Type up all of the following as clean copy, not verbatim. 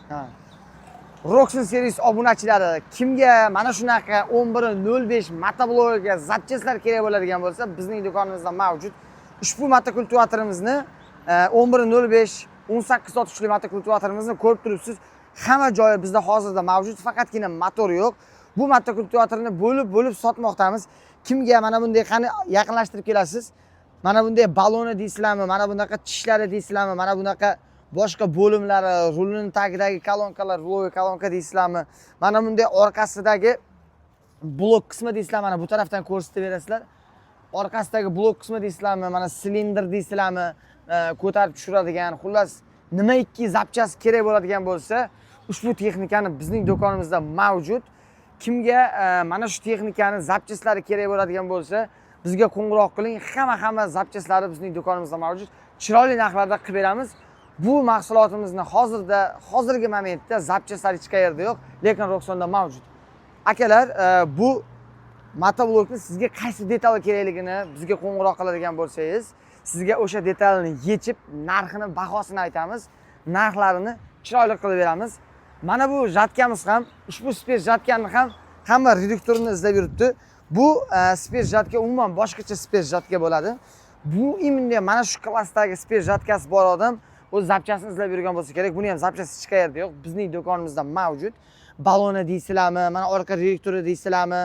Ha. Roxin servis obunachilari, kimga mana shunaqa 11.05 motoblogga zapchastlar kerak bo'ladigan bo'lsa, bizning do'konimizda mavjud. Ushbu motokultivatorimizni 11.05 18 sotishli motokultivatorimizni ko'rib turibsiz. Hamma joyi bizda hozirda mavjud, faqatgina motor yo'q. Bu motokultivatorni bo'lib sotmoqdamiz. Kimga mana bunday qani yaqinlashtirib kelasiz? Mana bunday baloni deysizlarmi? Mana bunaqa tishlari deysizlarmi? Mana bunaqa boshqa bo'limlari, rulning tagidagi kolonkalar, ruloviy kolonka deysizlarmi? Mana bunday orqasidagi blok qismi deysizlar, mana bu tarafdan ko'rsatib berasizlar. Orqasidagi blok qismi deysizlarmi? Mana silindr deysizlarmi? Ko'tarib tushiradigan, xullas nimaiki zapchast kerak bo'ladigan bo'lsa, ushbu texnikani bizning do'konimizda mavjud. Kimga mana shu texnikani zapchastlari kerak bo'ladigan bo'lsa, bizga qo'ng'iroq qiling. Hamma zapchastlari bizning do'konimizda mavjud. Chiroyli narxlarda qilib beramiz. Bu mahsulotimizni hozirgi momentda zapchastlar hech qayerda yo'q, lekin Roxonda mavjud. Akalar, bu motoblokni sizga qaysi detali kerakligini bizga qo'ng'iroq qiladigan bo'lsangiz, sizga o'sha detalni yechib, narxini, bahosini aytamiz. Narxlarini chiroyli qilib beramiz. Mana bu jatkamiz ham, ushbu spes jatkani ham hamma reduktorini izlab yuribdi. Bu spes jatka umuman boshqacha spes jatka bo'ladi. Bu imенно mana shu klassdagi spes jatkasi bor odam o'z zapchasini izlab yurgan bo'lsa kerak. Buni ham zapchasi hech qayerda yo'q. Bizning do'konimizda mavjud. Baloni deysizlarmi, mana orqa reduktori deysizlarmi,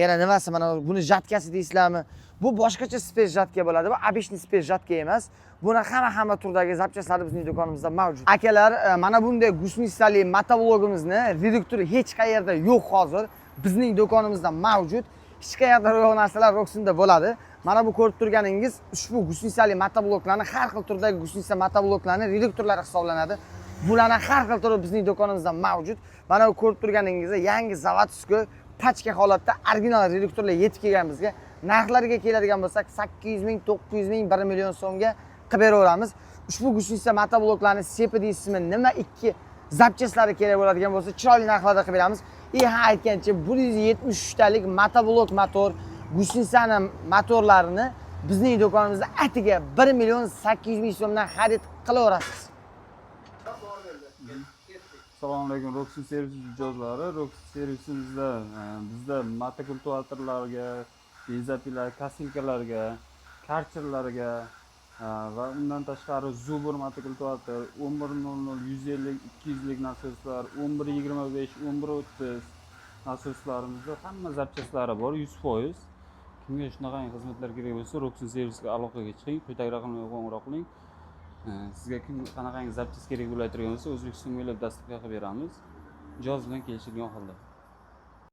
yana nimasi, mana buni jatkasi deysizlarmi? Bu boshqacha spes jatka bo'ladi. Bu обычный spes jatka emas. Buni hamma turdagi zapchastlari bizning do'konimizda mavjud. Akalar, mana bunday gusnistali motoblogimizni reduktori hech qayerda yo'q hozir. Bizning do'konimizda mavjud. Hech qayerda yo'q narsalar Roxinda bo'ladi. Mana bu ko'rib turganingiz ushbu gusnistali motobloklarni, har xil turdagi gusnista motobloklarni reduktorlari hisoblanadi. Bularni har xil turi bizning do'konimizda mavjud. Mana bu ko'rib turganingizda yangi zavodskoy pachka holatda original reduktorlar yetib kelgan bizga. Narxlarga keladigan bo'lsak, 800 ming, 900 ming, 1 million so'mga qilib beraveramiz. Ushbu gusnista motobloklarni sepi deysizmi, nima ikki zapchastlari kerak bo'ladigan bo'lsa, chiroyli narxlarda qilib beramiz. Ha aytgancha 173 talik motoblok motor, gusnistani motorlarini bizning do'konimizda atiga 1 million 800 ming so'mdan xarid qilaverasiz. Assalomu alaykum, Roxin servis mijozlari. Roxin servisimizda bizda motokultivatorlarga, bezapilar, kasinkalarga, karcherlarga va undan tashqari Zubur motokultivator 11.00, 150, 200 nasoslar, 11.25, 11.30 nasoslarimizda hamma zapchastlari bor 100%. Kimga shunaqa xizmatlar kerak bo'lsa, Roxin servisga aloqaga chiqing, quyidagi raqamlarga qo'ng'iroq qiling. Sizga qanaqangi zapchast kerak bo'ladigan bo'lsa, O'zbekiston bo'ylab dasturga qilib beramiz. Mijoz bilan kelishilgan holda.